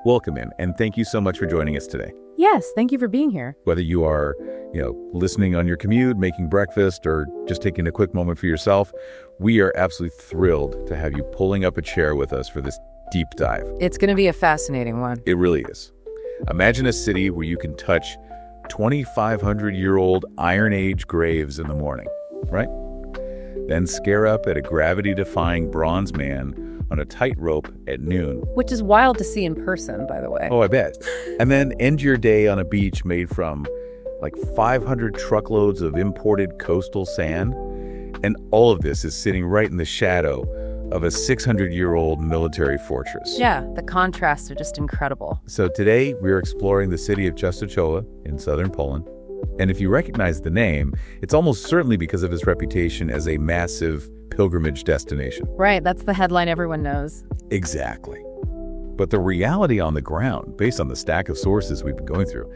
Welcome in, and thank you so much for joining us today. Yes, thank you for being here. Whether you are, listening on your commute, making breakfast, or just taking a quick moment for yourself, we are absolutely thrilled to have you pulling up a chair with us for this deep dive. It's going to be a fascinating one. It really is. Imagine a city where you can touch 2,500-year-old Iron Age graves in the morning, right? Then scare up at a gravity-defying bronze man on a tightrope at noon. Which is wild to see in person, by the way. Oh, I bet. And then end your day on a beach made from like 500 truckloads of imported coastal sand. And all of this is sitting right in the shadow of a 600-year-old military fortress. Yeah, the contrasts are just incredible. So today we're exploring the city of Czestochowa in southern Poland. And if you recognize the name, it's almost certainly because of its reputation as a massive pilgrimage destination. Right, that's the headline everyone knows. Exactly. But the reality on the ground, based on the stack of sources we've been going through,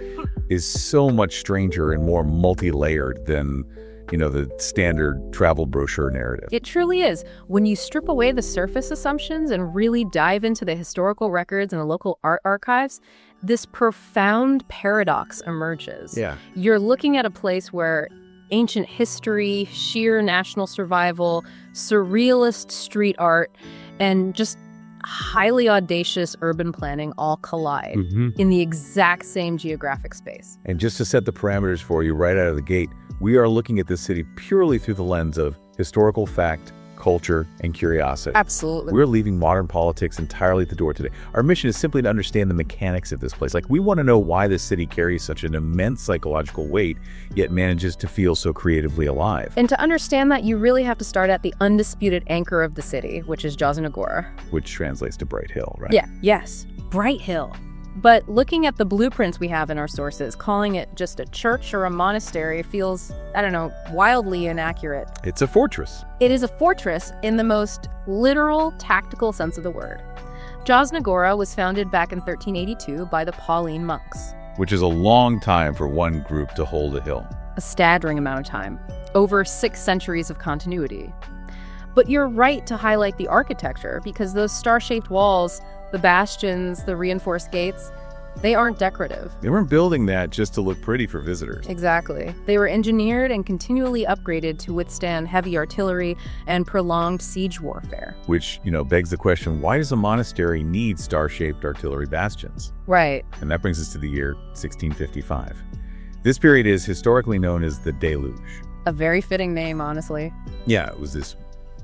is so much stranger and more multi-layered than, the standard travel brochure narrative. It truly is. When you strip away the surface assumptions and really dive into the historical records and the local art archives, this profound paradox emerges. Yeah. You're looking at a place where ancient history, sheer national survival, surrealist street art, and just highly audacious urban planning all collide in the exact same geographic space. And just to set the parameters for you right out of the gate, we are looking at this city purely through the lens of historical fact, culture, and curiosity. Absolutely. We're leaving modern politics entirely at the door today. Our mission is simply to understand the mechanics of this place. We want to know why this city carries such an immense psychological weight, yet manages to feel so creatively alive. And to understand that, you really have to start at the undisputed anchor of the city, which is Jasna Góra. Which translates to Bright Hill, right? Yeah, yes, Bright Hill. But looking at the blueprints we have in our sources, calling it just a church or a monastery feels, wildly inaccurate. It's a fortress. It is a fortress in the most literal, tactical sense of the word. Jasna Góra was founded back in 1382 by the Pauline monks. Which is a long time for one group to hold a hill. A staggering amount of time. Over 6 centuries of continuity. But you're right to highlight the architecture, because those star-shaped walls, the bastions, the reinforced gates, they aren't decorative. They weren't building that just to look pretty for visitors. Exactly. They were engineered and continually upgraded to withstand heavy artillery and prolonged siege warfare. Which, begs the question, why does a monastery need star-shaped artillery bastions? Right. And that brings us to the year 1655. This period is historically known as the Deluge. A very fitting name, honestly. Yeah, it was this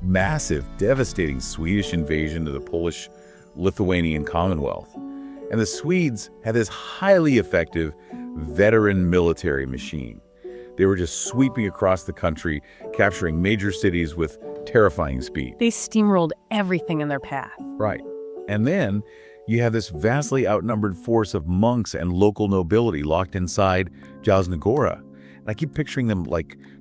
massive, devastating Swedish invasion of the Polish-Lithuanian Commonwealth. And the Swedes had this highly effective veteran military machine. They were just sweeping across the country, capturing major cities with terrifying speed. They steamrolled everything in their path. Right. And then you have this vastly outnumbered force of monks and local nobility locked inside Jasna Góra. And I keep picturing them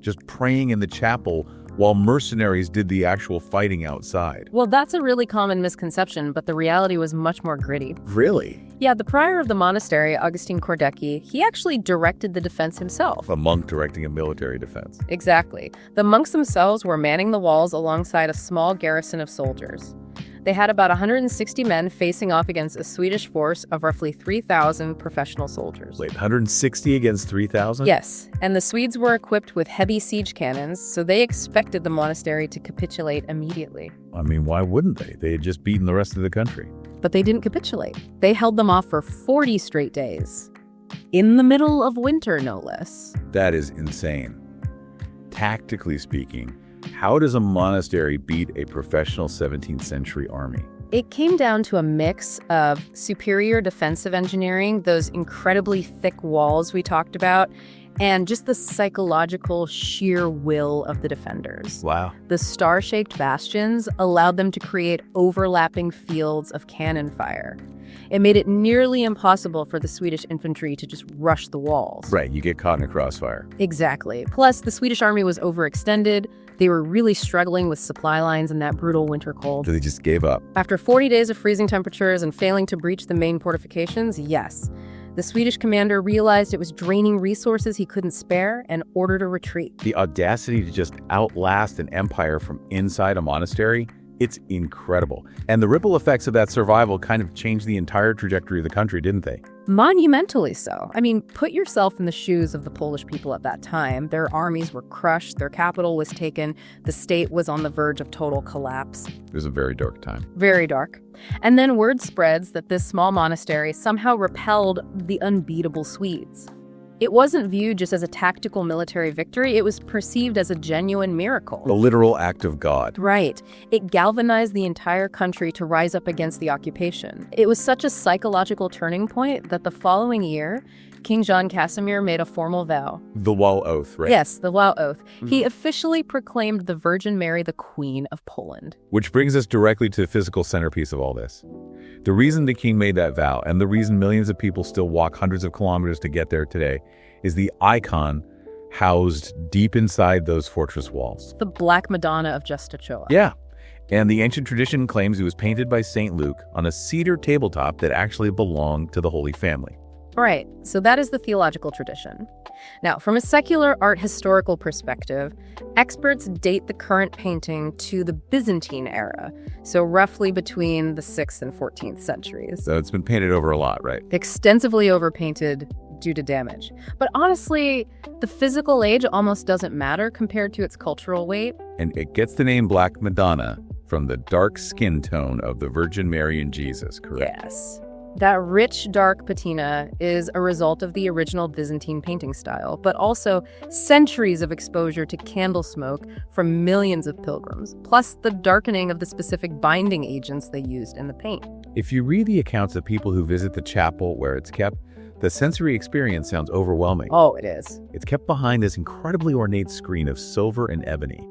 just praying in the chapel while mercenaries did the actual fighting outside. Well, that's a really common misconception, but the reality was much more gritty. Really? Yeah, the prior of the monastery, Augustine Kordecki, he actually directed the defense himself. A monk directing a military defense. Exactly. The monks themselves were manning the walls alongside a small garrison of soldiers. They had about 160 men facing off against a Swedish force of roughly 3,000 professional soldiers. Wait, 160 against 3,000? Yes, and the Swedes were equipped with heavy siege cannons, so they expected the monastery to capitulate immediately. I mean, why wouldn't they? They had just beaten the rest of the country. But they didn't capitulate. They held them off for 40 straight days. In the middle of winter, no less. That is insane. Tactically speaking, how does a monastery beat a professional 17th century army? It came down to a mix of superior defensive engineering, those incredibly thick walls we talked about, and just the psychological sheer will of the defenders. Wow. The star-shaped bastions allowed them to create overlapping fields of cannon fire. It made it nearly impossible for the Swedish infantry to just rush the walls. Right, you get caught in a crossfire. Exactly. Plus, the Swedish army was overextended. They were really struggling with supply lines in that brutal winter cold. So they just gave up. After 40 days of freezing temperatures and failing to breach the main fortifications, yes, the Swedish commander realized it was draining resources he couldn't spare and ordered a retreat. The audacity to just outlast an empire from inside a monastery, It's incredible. And the ripple effects of that survival kind of changed the entire trajectory of the country, didn't they? Monumentally so. I mean, put yourself in the shoes of the Polish people at that time. Their armies were crushed, their capital was taken, the state was on the verge of total collapse. It was a very dark time. Very dark. And then word spreads that this small monastery somehow repelled the unbeatable Swedes. It wasn't viewed just as a tactical military victory, it was perceived as a genuine miracle. A literal act of God. Right. It galvanized the entire country to rise up against the occupation. It was such a psychological turning point that the following year, King John Casimir made a formal vow. The Wall Oath, right? Yes, the Wow Oath. He officially proclaimed the Virgin Mary the Queen of Poland. Which brings us directly to the physical centerpiece of all this. The reason the king made that vow, and the reason millions of people still walk hundreds of kilometers to get there today, is the icon housed deep inside those fortress walls. The Black Madonna of Czestochowa. Yeah. And the ancient tradition claims it was painted by St. Luke on a cedar tabletop that actually belonged to the Holy Family. Right, so that is the theological tradition. Now, from a secular art historical perspective, experts date the current painting to the Byzantine era, so roughly between the 6th and 14th centuries. So it's been painted over a lot, right? Extensively overpainted due to damage. But honestly, the physical age almost doesn't matter compared to its cultural weight. And it gets the name Black Madonna from the dark skin tone of the Virgin Mary and Jesus, correct? Yes. That rich, dark patina is a result of the original Byzantine painting style, but also centuries of exposure to candle smoke from millions of pilgrims, plus the darkening of the specific binding agents they used in the paint. If you read the accounts of people who visit the chapel where it's kept, the sensory experience sounds overwhelming. Oh, it is. It's kept behind this incredibly ornate screen of silver and ebony.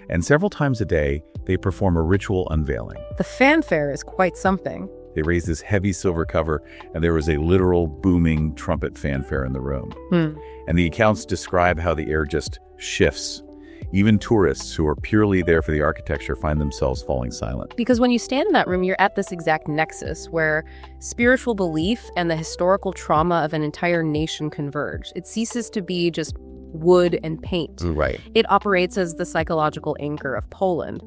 And several times a day, they perform a ritual unveiling. The fanfare is quite something. They raised this heavy silver cover, and there was a literal booming trumpet fanfare in the room. And the accounts describe how the air just shifts. Even tourists who are purely there for the architecture find themselves falling silent. Because when you stand in that room, you're at this exact nexus where spiritual belief and the historical trauma of an entire nation converge. It ceases to be just wood and paint. Right. It operates as the psychological anchor of Poland.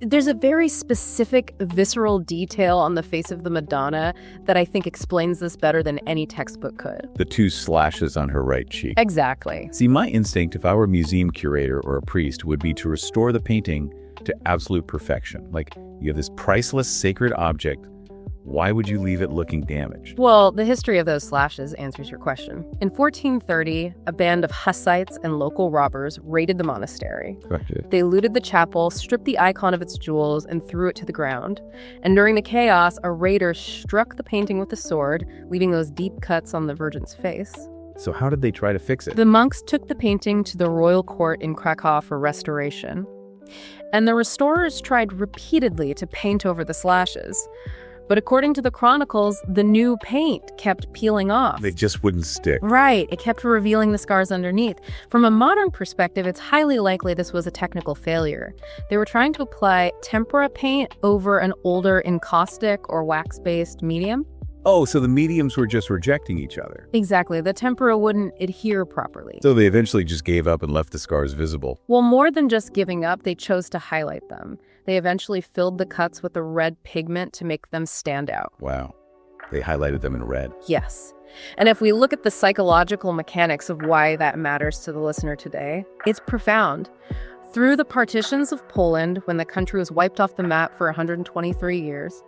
There's a very specific, visceral detail on the face of the Madonna that I think explains this better than any textbook could. The 2 slashes on her right cheek. Exactly. See, my instinct, if I were a museum curator or a priest, would be to restore the painting to absolute perfection. Like, you have this priceless sacred object. Why would you leave it looking damaged? Well, the history of those slashes answers your question. In 1430, a band of Hussites and local robbers raided the monastery. Correct. They looted the chapel, stripped the icon of its jewels, and threw it to the ground. And during the chaos, a raider struck the painting with a sword, leaving those deep cuts on the Virgin's face. So how did they try to fix it? The monks took the painting to the royal court in Krakow for restoration. And the restorers tried repeatedly to paint over the slashes. But according to the chronicles, the new paint kept peeling off. They just wouldn't stick. Right. It kept revealing the scars underneath. From a modern perspective, it's highly likely this was a technical failure. They were trying to apply tempera paint over an older encaustic or wax-based medium. Oh, so the mediums were just rejecting each other. Exactly. The tempera wouldn't adhere properly. So they eventually just gave up and left the scars visible. Well, more than just giving up, they chose to highlight them. They eventually filled the cuts with a red pigment to make them stand out. Wow. They highlighted them in red. Yes. And if we look at the psychological mechanics of why that matters to the listener today, it's profound. Through the partitions of Poland, when the country was wiped off the map for 123 years,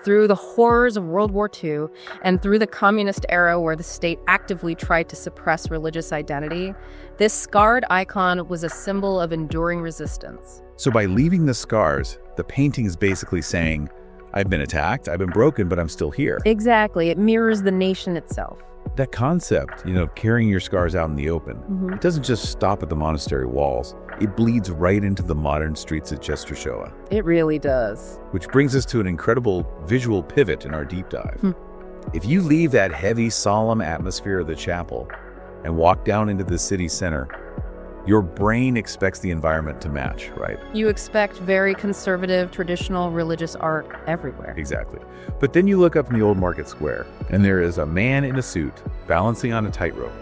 through the horrors of World War II, and through the communist era where the state actively tried to suppress religious identity, this scarred icon was a symbol of enduring resistance. So by leaving the scars, the painting is basically saying, I've been attacked, I've been broken, but I'm still here. Exactly. It mirrors the nation itself. That concept, carrying your scars out in the open, it doesn't just stop at the monastery walls. It bleeds right into the modern streets of Czestochowa. It really does. Which brings us to an incredible visual pivot in our deep dive. If you leave that heavy, solemn atmosphere of the chapel and walk down into the city center, your brain expects the environment to match, right? You expect very conservative, traditional religious art everywhere. Exactly. But then you look up in the old market square, and there is a man in a suit balancing on a tightrope,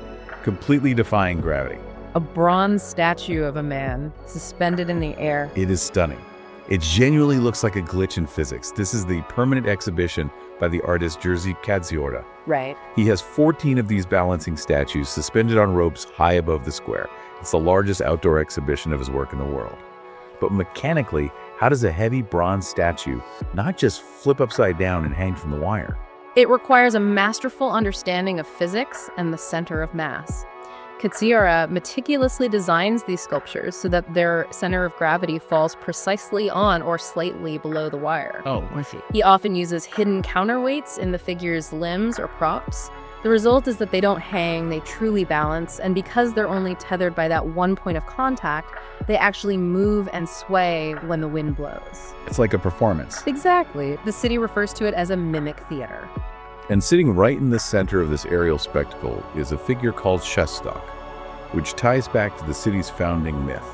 completely defying gravity. A bronze statue of a man suspended in the air. It is stunning. It genuinely looks like a glitch in physics. This is the permanent exhibition by the artist Jerzy Kadziora. Right. He has 14 of these balancing statues suspended on ropes high above the square. It's the largest outdoor exhibition of his work in the world. But mechanically, how does a heavy bronze statue not just flip upside down and hang from the wire? It requires a masterful understanding of physics and the center of mass. Kadziora meticulously designs these sculptures so that their center of gravity falls precisely on or slightly below the wire. Oh, I see. He often uses hidden counterweights in the figure's limbs or props. The result is that they don't hang, they truly balance, and because they're only tethered by that one point of contact, they actually move and sway when the wind blows. It's like a performance. Exactly. The city refers to it as a mimic theater. And sitting right in the center of this aerial spectacle is a figure called Czestoch, which ties back to the city's founding myth.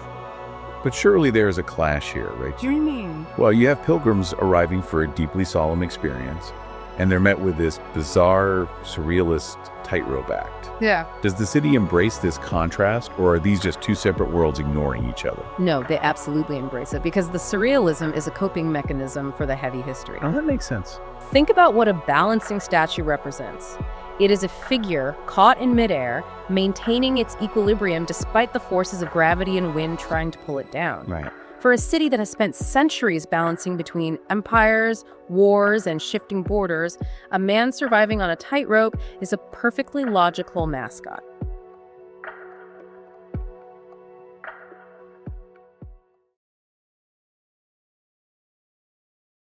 But surely there is a clash here, right? What do you mean? Well, you have pilgrims arriving for a deeply solemn experience, and they're met with this bizarre, surrealist tightrope act. Yeah. Does the city embrace this contrast, or are these just two separate worlds ignoring each other? No, they absolutely embrace it because the surrealism is a coping mechanism for the heavy history. Oh, that makes sense. Think about what a balancing statue represents. It is a figure caught in midair, maintaining its equilibrium despite the forces of gravity and wind trying to pull it down. Right. For a city that has spent centuries balancing between empires, wars, and shifting borders, a man surviving on a tightrope is a perfectly logical mascot.